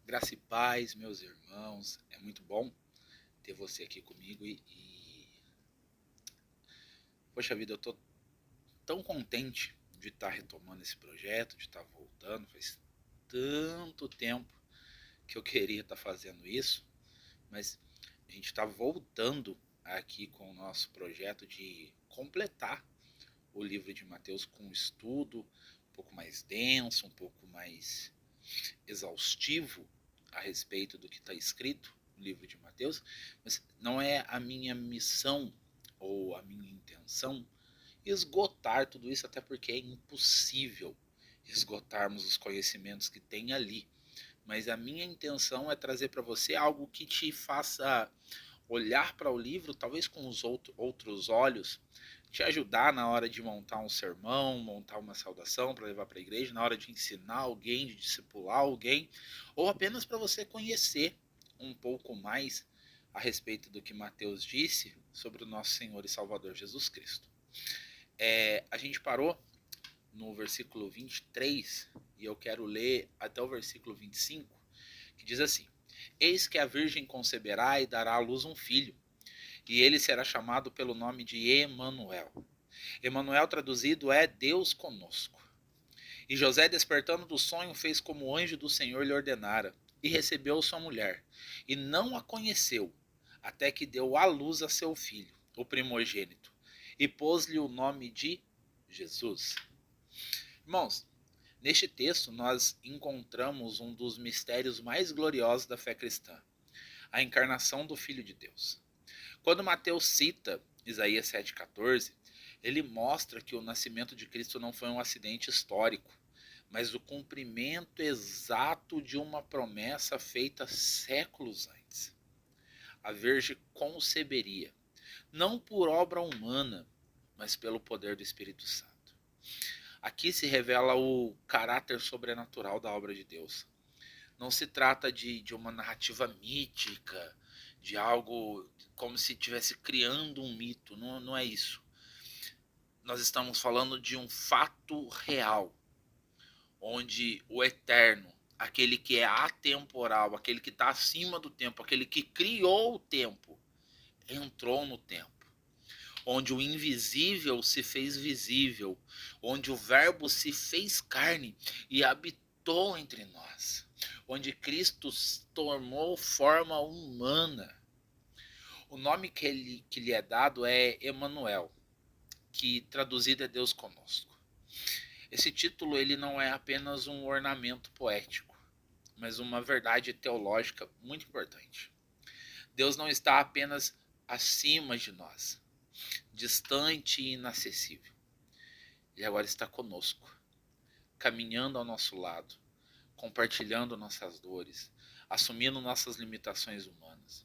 Graça e paz, meus irmãos. É muito bom ter você aqui comigo poxa vida, eu tô tão contente de estar retomando esse projeto, de estar voltando. Faz tanto tempo que eu queria estar fazendo isso, mas a gente está voltando aqui com o nosso projeto de completar o livro de Mateus com um estudo um pouco mais denso, um pouco mais exaustivo a respeito do que está escrito no livro de Mateus, mas não é a minha missão ou a minha intenção esgotar tudo isso, até porque é impossível esgotarmos os conhecimentos que tem ali. Mas a minha intenção é trazer para você algo que te faça olhar para o livro, talvez com os outros olhos, te ajudar na hora de montar um sermão, montar uma saudação para levar para a igreja, na hora de ensinar alguém, de discipular alguém, ou apenas para você conhecer um pouco mais a respeito do que Mateus disse sobre o nosso Senhor e Salvador Jesus Cristo. A gente parou no versículo 23 e eu quero ler até o versículo 25, que diz assim: Eis que a virgem conceberá e dará à luz um filho, e ele será chamado pelo nome de Emanuel. Emanuel traduzido é Deus conosco. E José, despertando do sonho, fez como o anjo do Senhor lhe ordenara, e recebeu sua mulher, e não a conheceu, até que deu à luz a seu filho, o primogênito, e pôs-lhe o nome de Jesus. Irmãos, neste texto nós encontramos um dos mistérios mais gloriosos da fé cristã, a encarnação do Filho de Deus. Quando Mateus cita Isaías 7,14, ele mostra que o nascimento de Cristo não foi um acidente histórico, mas o cumprimento exato de uma promessa feita séculos antes. A Virgem conceberia, não por obra humana, mas pelo poder do Espírito Santo. Aqui se revela o caráter sobrenatural da obra de Deus. Não se trata de uma narrativa mítica, de algo como se estivesse criando um mito. Não, não é isso. Nós estamos falando de um fato real, onde o eterno, aquele que é atemporal, aquele que está acima do tempo, aquele que criou o tempo, entrou no tempo. Onde o invisível se fez visível, onde o verbo se fez carne e habitou entre nós, onde Cristo tomou forma humana. O nome que lhe é dado é Emanuel, que traduzido é Deus conosco. Esse título ele não é apenas um ornamento poético, mas uma verdade teológica muito importante. Deus não está apenas acima de nós, distante e inacessível. Ele agora está conosco, caminhando ao nosso lado, compartilhando nossas dores, assumindo nossas limitações humanas.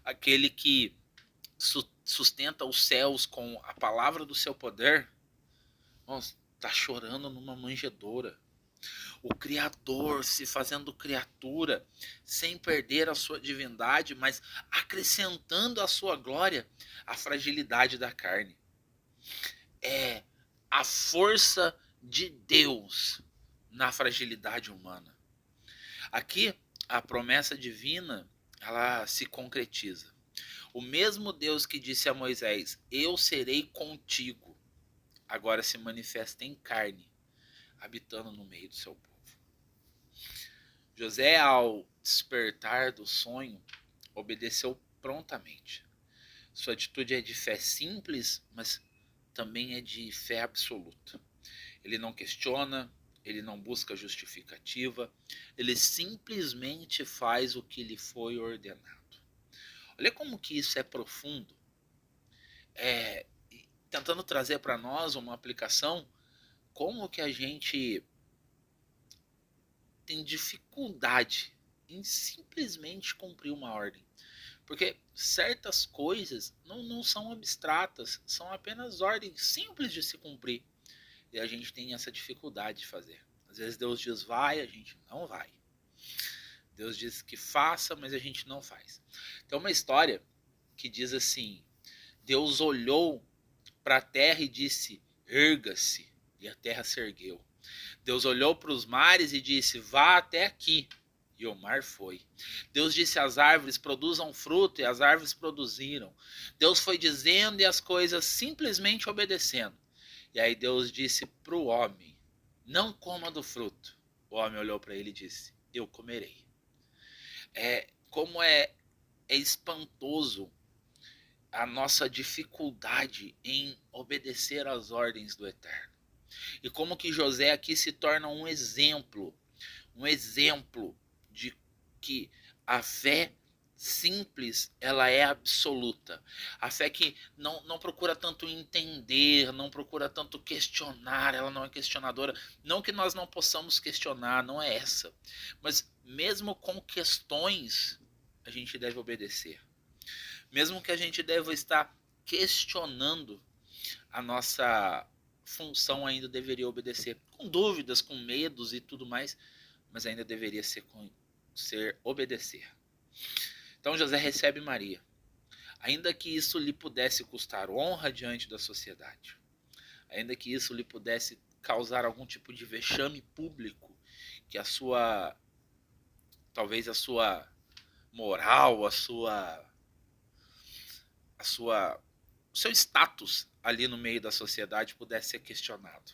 Aquele que sustenta os céus com a palavra do seu poder, está chorando numa manjedoura. O Criador se fazendo criatura, sem perder a sua divindade, mas acrescentando à sua glória a fragilidade da carne. É a força de Deus na fragilidade humana. Aqui, a promessa divina, ela se concretiza. O mesmo Deus que disse a Moisés, eu serei contigo, agora se manifesta em carne, habitando no meio do seu povo. José, ao despertar do sonho, obedeceu prontamente. Sua atitude é de fé simples, mas também é de fé absoluta. Ele não questiona, ele não busca justificativa, ele simplesmente faz o que lhe foi ordenado. Olha como que isso é profundo. Tentando trazer para nós uma aplicação, como que a gente tem dificuldade em simplesmente cumprir uma ordem. Porque certas coisas não são abstratas, são apenas ordens simples de se cumprir. E a gente tem essa dificuldade de fazer. Às vezes Deus diz vai, a gente não vai. Deus diz que faça, mas a gente não faz. Tem uma história que diz assim: Deus olhou para a terra e disse, erga-se, e a terra se ergueu. Deus olhou para os mares e disse, vá até aqui, e o mar foi. Deus disse às árvores, produzam fruto, e as árvores produziram. Deus foi dizendo e as coisas simplesmente obedecendo. E aí Deus disse para o homem, não coma do fruto. O homem olhou para ele e disse, eu comerei. Como é espantoso a nossa dificuldade em obedecer às ordens do Eterno. E como que José aqui se torna um exemplo de que a fé simples, ela é absoluta. A fé que não procura tanto entender, não procura tanto questionar, ela não é questionadora. Não que nós não possamos questionar, não é essa. Mas mesmo com questões, a gente deve obedecer. Mesmo que a gente deva estar questionando, a nossa função ainda deveria obedecer. Com dúvidas, com medos e tudo mais, mas ainda deveria ser obedecer. Então José recebe Maria, ainda que isso lhe pudesse custar honra diante da sociedade, ainda que isso lhe pudesse causar algum tipo de vexame público, que talvez a sua moral, o seu status ali no meio da sociedade pudesse ser questionado.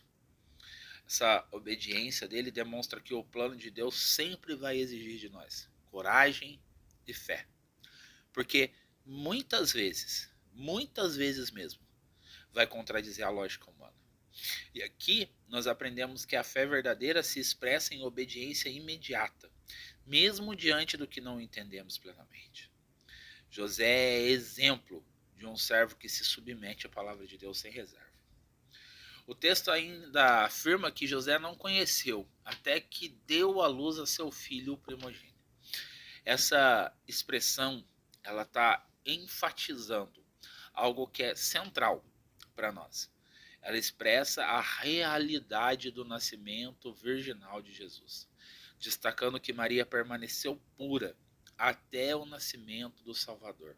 Essa obediência dele demonstra que o plano de Deus sempre vai exigir de nós coragem e fé. Porque muitas vezes mesmo, vai contradizer a lógica humana. E aqui nós aprendemos que a fé verdadeira se expressa em obediência imediata, mesmo diante do que não entendemos plenamente. José é exemplo de um servo que se submete à palavra de Deus sem reserva. O texto ainda afirma que José não conheceu até que deu à luz a seu filho primogênito. Essa expressão, ela está enfatizando algo que é central para nós. Ela expressa a realidade do nascimento virginal de Jesus, destacando que Maria permaneceu pura até o nascimento do Salvador.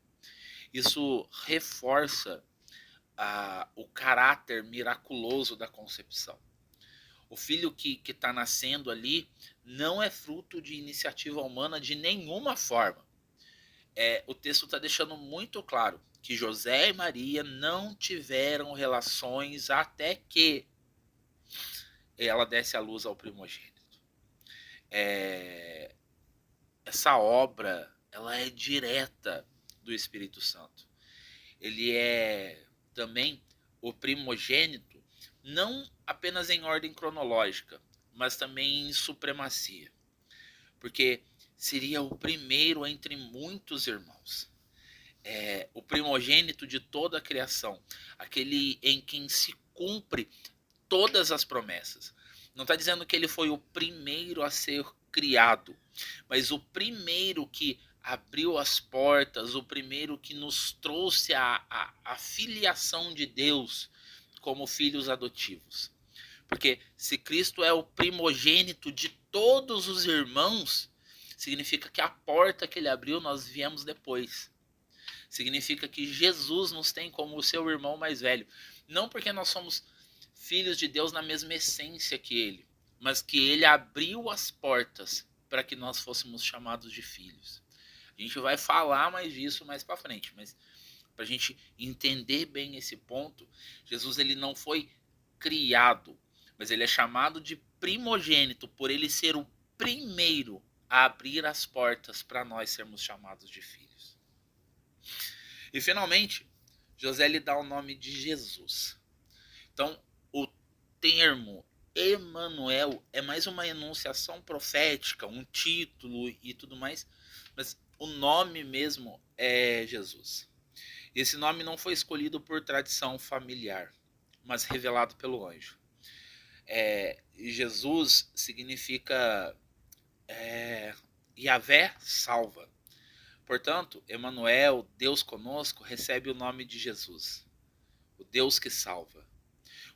Isso reforça o caráter miraculoso da concepção. O filho que está nascendo ali não é fruto de iniciativa humana de nenhuma forma. O texto está deixando muito claro que José e Maria não tiveram relações até que ela desse à luz ao primogênito. Essa obra, ela é direta do Espírito Santo. Ele é também o primogênito, não apenas em ordem cronológica, mas também em supremacia. Porque seria o primeiro entre muitos irmãos. O primogênito de toda a criação, aquele em quem se cumpre todas as promessas. Não está dizendo que ele foi o primeiro a ser criado, mas o primeiro que abriu as portas, o primeiro que nos trouxe a filiação de Deus como filhos adotivos. Porque se Cristo é o primogênito de todos os irmãos, significa que a porta que ele abriu nós viemos depois. Significa que Jesus nos tem como o seu irmão mais velho. Não porque nós somos filhos de Deus na mesma essência que ele, mas que ele abriu as portas para que nós fôssemos chamados de filhos. A gente vai falar mais disso mais para frente, mas para a gente entender bem esse ponto, Jesus ele não foi criado, mas ele é chamado de primogênito por ele ser o primeiro a abrir as portas para nós sermos chamados de filhos. E finalmente, José lhe dá o nome de Jesus. Então, o termo Emanuel é mais uma enunciação profética, um título e tudo mais, mas o nome mesmo é Jesus. Esse nome não foi escolhido por tradição familiar, mas revelado pelo anjo. Jesus significa Yahvé salva. Portanto, Emanuel, Deus conosco, recebe o nome de Jesus, o Deus que salva.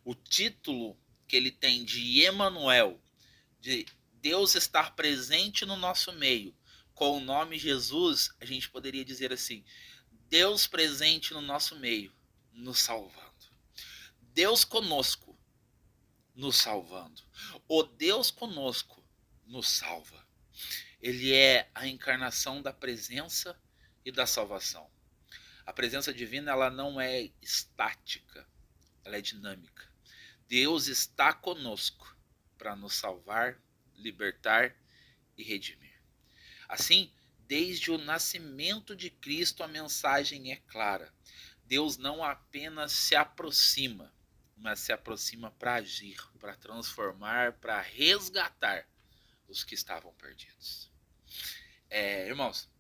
O título que ele tem de Emanuel, de Deus estar presente no nosso meio, com o nome Jesus, a gente poderia dizer assim: Deus presente no nosso meio, nos salvando. Deus conosco, nos salvando. O Deus conosco nos salva. Ele é a encarnação da presença e da salvação. A presença divina, ela não é estática, ela é dinâmica. Deus está conosco para nos salvar, libertar e redimir. Assim, desde o nascimento de Cristo, a mensagem é clara. Deus não apenas se aproxima, mas se aproxima para agir, para transformar, para resgatar os que estavam perdidos. Irmãos,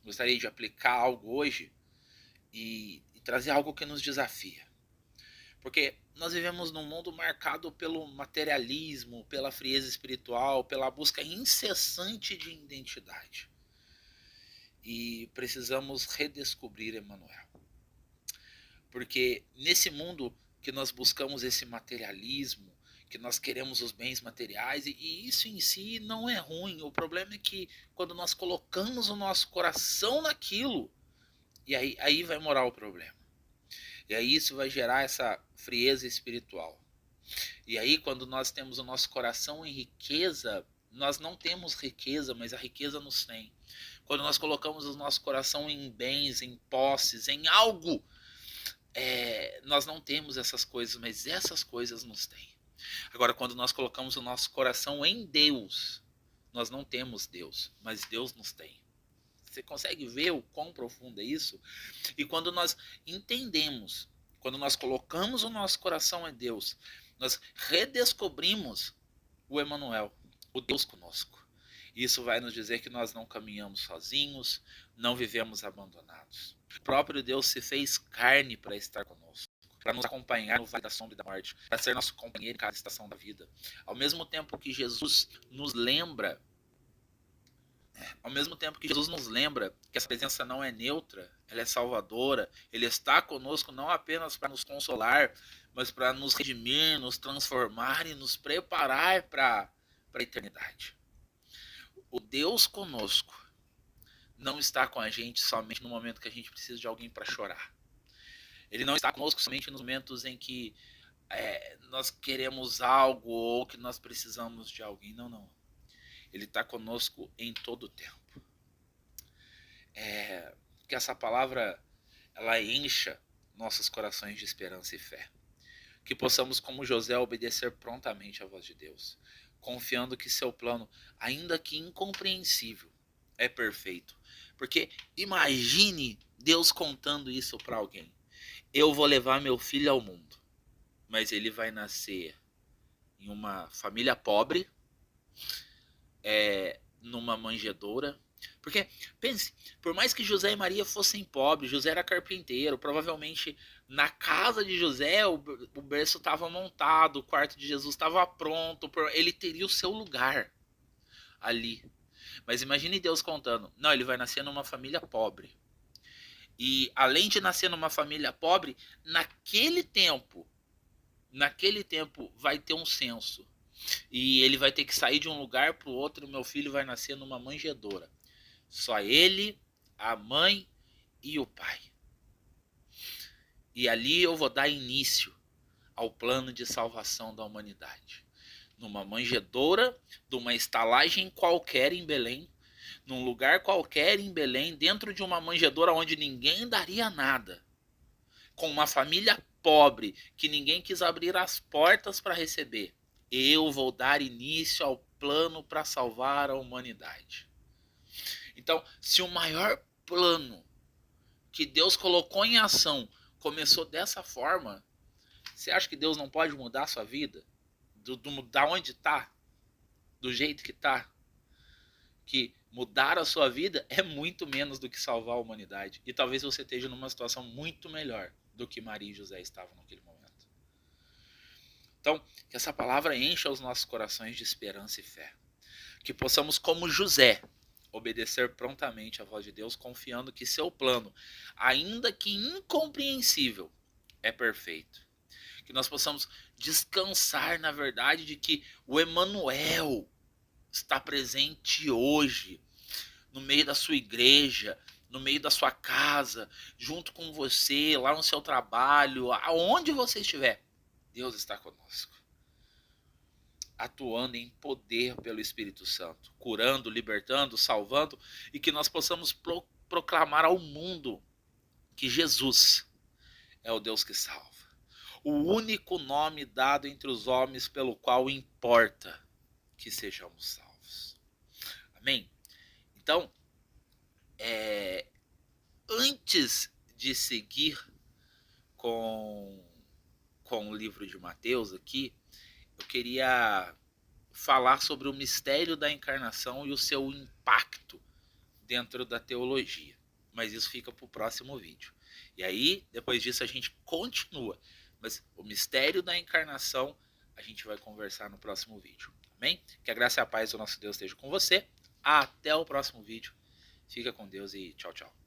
gostaria de aplicar algo hoje e trazer algo que nos desafia. Porque nós vivemos num mundo marcado pelo materialismo, pela frieza espiritual, pela busca incessante de identidade. E precisamos redescobrir Emmanuel. Porque nesse mundo que nós buscamos esse materialismo, que nós queremos os bens materiais, e isso em si não é ruim. O problema é que quando nós colocamos o nosso coração naquilo, e aí vai morar o problema. E aí isso vai gerar essa frieza espiritual. E aí quando nós temos o nosso coração em riqueza, nós não temos riqueza, mas a riqueza nos tem. Quando nós colocamos o nosso coração em bens, em posses, em algo, nós não temos essas coisas, mas essas coisas nos têm. Agora, quando nós colocamos o nosso coração em Deus, nós não temos Deus, mas Deus nos tem. Você consegue ver o quão profundo é isso? E quando nós entendemos, quando nós colocamos o nosso coração em Deus, nós redescobrimos o Emmanuel, o Deus conosco. Isso vai nos dizer que nós não caminhamos sozinhos, não vivemos abandonados. O próprio Deus se fez carne para estar conosco, para nos acompanhar no vale da sombra e da morte, para ser nosso companheiro em cada estação da vida. Ao mesmo tempo que Jesus nos lembra que essa presença não é neutra, ela é salvadora, ele está conosco não apenas para nos consolar, mas para nos redimir, nos transformar e nos preparar para a eternidade. O Deus conosco não está com a gente somente no momento que a gente precisa de alguém para chorar. Ele não está conosco somente nos momentos em que nós queremos algo ou que nós precisamos de alguém. Não. Ele está conosco em todo o tempo. Que essa palavra ela encha nossos corações de esperança e fé. Que possamos, como José, obedecer prontamente à voz de Deus, confiando que seu plano, ainda que incompreensível, é perfeito. Porque imagine Deus contando isso para alguém. Eu vou levar meu filho ao mundo, mas ele vai nascer em uma família pobre, numa manjedoura. Porque, pense, por mais que José e Maria fossem pobres, José era carpinteiro, provavelmente na casa de José o berço estava montado, o quarto de Jesus estava pronto, ele teria o seu lugar ali. Mas imagine Deus contando, não, ele vai nascer numa família pobre. E além de nascer numa família pobre, naquele tempo vai ter um censo. E ele vai ter que sair de um lugar para o outro, meu filho vai nascer numa manjedoura. Só ele, a mãe e o pai. E ali eu vou dar início ao plano de salvação da humanidade. Numa manjedoura, de uma estalagem qualquer em Belém, num lugar qualquer em Belém, dentro de uma manjedoura onde ninguém daria nada, com uma família pobre, que ninguém quis abrir as portas para receber. Eu vou dar início ao plano para salvar a humanidade. Então, se o maior plano que Deus colocou em ação começou dessa forma, você acha que Deus não pode mudar a sua vida? Da onde está? Do jeito que está? Que mudar a sua vida é muito menos do que salvar a humanidade. E talvez você esteja numa situação muito melhor do que Maria e José estavam naquele momento. Então, que essa palavra encha os nossos corações de esperança e fé. Que possamos, como José, obedecer prontamente à voz de Deus, confiando que seu plano, ainda que incompreensível, é perfeito. Que nós possamos descansar na verdade de que o Emmanuel está presente hoje, no meio da sua igreja, no meio da sua casa, junto com você, lá no seu trabalho, aonde você estiver. Deus está conosco. atuando em poder pelo Espírito Santo, curando, libertando, salvando, e que nós possamos proclamar ao mundo que Jesus é o Deus que salva. O único nome dado entre os homens pelo qual importa que sejamos salvos. Amém? Então, antes de seguir com o livro de Mateus aqui, eu queria falar sobre o mistério da encarnação e o seu impacto dentro da teologia. Mas isso fica para o próximo vídeo. E aí, depois disso, a gente continua. Mas o mistério da encarnação a gente vai conversar no próximo vídeo. Amém? Que a graça e a paz do nosso Deus esteja com você. Até o próximo vídeo. Fica com Deus e tchau, tchau.